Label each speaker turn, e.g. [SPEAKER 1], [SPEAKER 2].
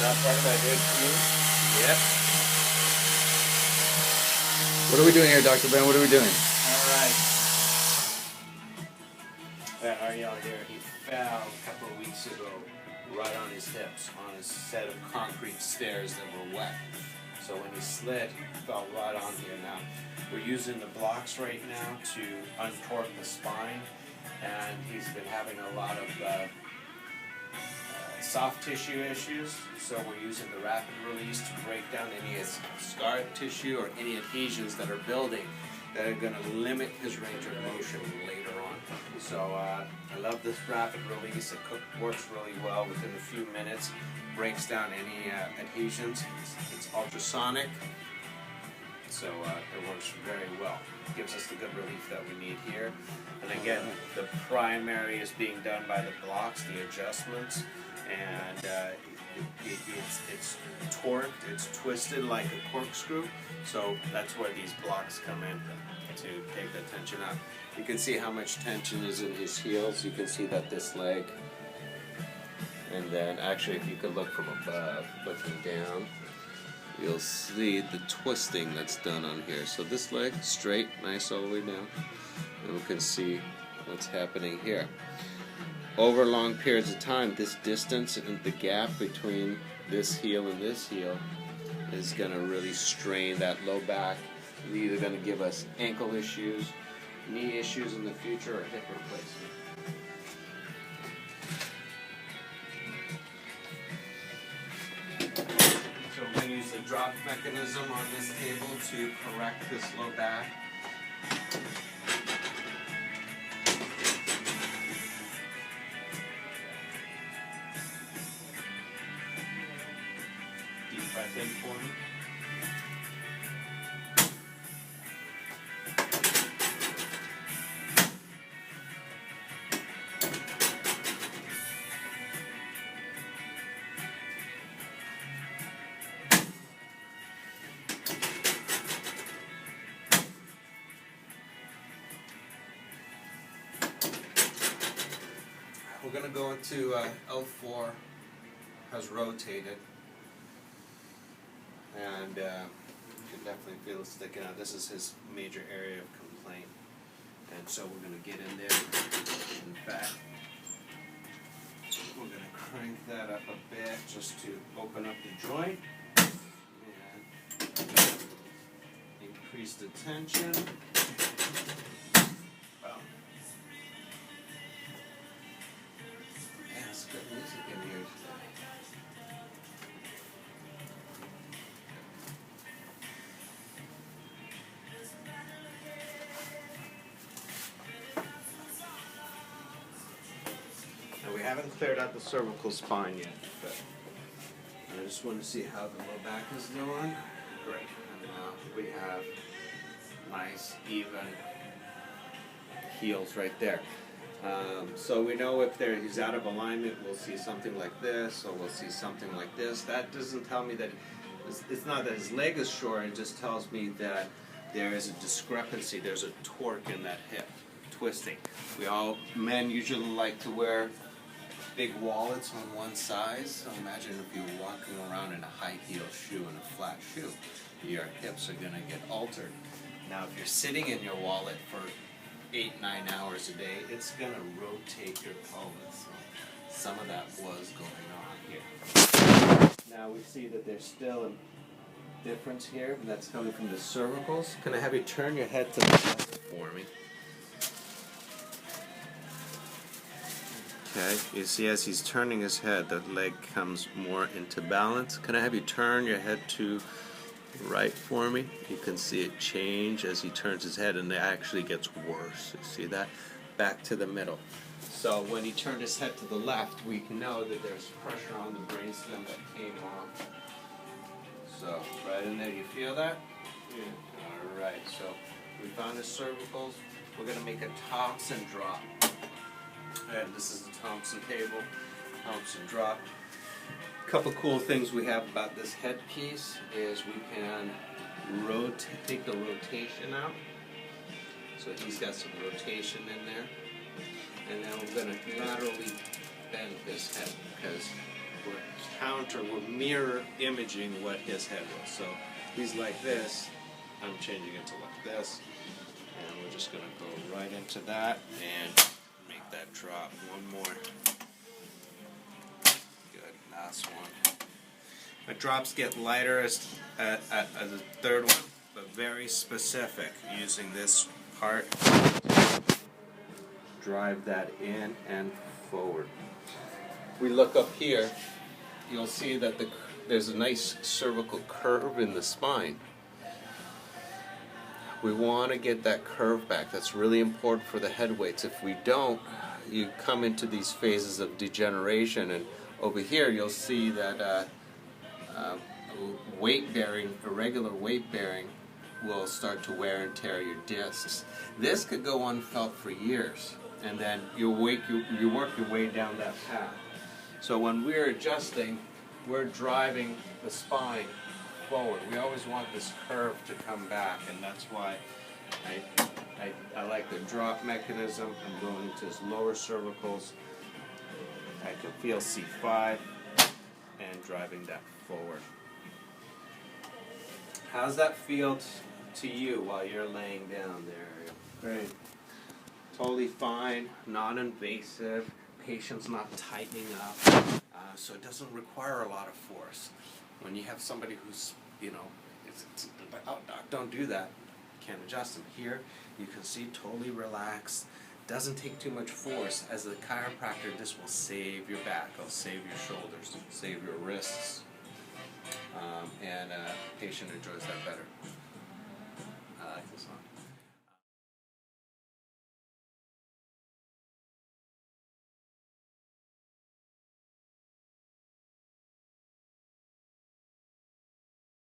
[SPEAKER 1] Not part of that good team?
[SPEAKER 2] Yep.
[SPEAKER 1] What are we doing here, Dr. Ben? What are we doing?
[SPEAKER 2] Alright. Ariel here, he fell a couple of weeks ago right on his hips on a set of concrete stairs that were wet. So when he slid, he fell right on here. Now, we're using the blocks right now to untorque the spine, and he's been having a lot of soft tissue issues, so we're using the rapid release to break down any scar tissue or any adhesions that are building that are going to limit his range of motion later on. So I love this rapid release. It works really well within a few minutes, breaks down any adhesions. It's ultrasonic, so it works very well. It gives us the good relief that we need here. And again, the primary is being done by the blocks, the adjustments, and it's torqued, it's twisted like a corkscrew, so that's where these blocks come in to take the tension out. You can see how much tension is in his heels. You can see that this leg, and then actually if you could look from above, looking down, you'll see the twisting that's done on here. So this leg, straight, nice all the way down, and we can see what's happening here. Over long periods of time, this distance and the gap between this heel and this heel is going to really strain that low back. It's either going to give us ankle issues, knee issues in the future, or hip replacement. So we're going to use the drop mechanism on this table to correct this low back. Deep breath in for me. We're going to go into L4, has rotated, and you can definitely feel it sticking out. This is his major area of complaint, and so we're going to get in there. In fact, we're going to crank that up a bit just to open up the joint and increase the tension. Good music in here today. Now we haven't cleared out the cervical spine yet, but I just want to see how the low back is doing. Great. And now we have nice, even heels right there. So we know if he's out of alignment, we'll see something like this, or we'll see something like this. That doesn't tell me that, it's not that his leg is short, it just tells me that there is a discrepancy, there's a torque in that hip, twisting. Men usually like to wear big wallets on one side, so imagine if you're walking around in a high heel shoe and a flat shoe, your hips are going to get altered. Now if you're sitting in your wallet for 8-9 hours a day, it's going to rotate your pelvis. So some of that was going on here. Now we see that there's still a difference here, and that's coming from the cervicals. Can I have you turn your head to the left for me? Okay, you see as he's turning his head, the leg comes more into balance. Can I have you turn your head to right for me? You can see it change as he turns his head, and it actually gets worse. You see that? Back to the middle. So when he turned his head to the left, we know that there's pressure on the brainstem that came off. So right in there, you feel that? Yeah. Alright, so we found his cervicals. We're going to make a Thompson drop. And this is the Thompson table, Thompson drop. Couple cool things we have about this headpiece is we can take the rotation out. So he's got some rotation in there. And then we're going to laterally bend his head because we're counter, we're mirror imaging what his head was. So he's like this, I'm changing it to like this, and we're just going to go right into that and make that drop. One more. Good, last one. My drops get lighter as the third one, but very specific, using this part to drive that in and forward. We look up here, you'll see that there's a nice cervical curve in the spine. We want to get that curve back. That's really important for the head weights. If we don't, you come into these phases of degeneration, and over here you'll see that weight bearing, irregular weight bearing, will start to wear and tear your discs. This could go unfelt for years, and then you work your way down that path. So when we're adjusting, we're driving the spine forward. We always want this curve to come back, and that's why I like the drop mechanism. I'm going into his lower cervicals. I can feel C5 and driving that forward. How's that feel to you while you're laying down there?
[SPEAKER 1] Great.
[SPEAKER 2] Totally fine, non-invasive, patient's not tightening up, so it doesn't require a lot of force. When you have somebody who's, you know, it's like, oh doc, don't do that, can't adjust them. Here, you can see totally relaxed, doesn't take too much force. As a chiropractor, this will save your back, it'll save your shoulders, save your wrists, and patient enjoys that better. I like this one.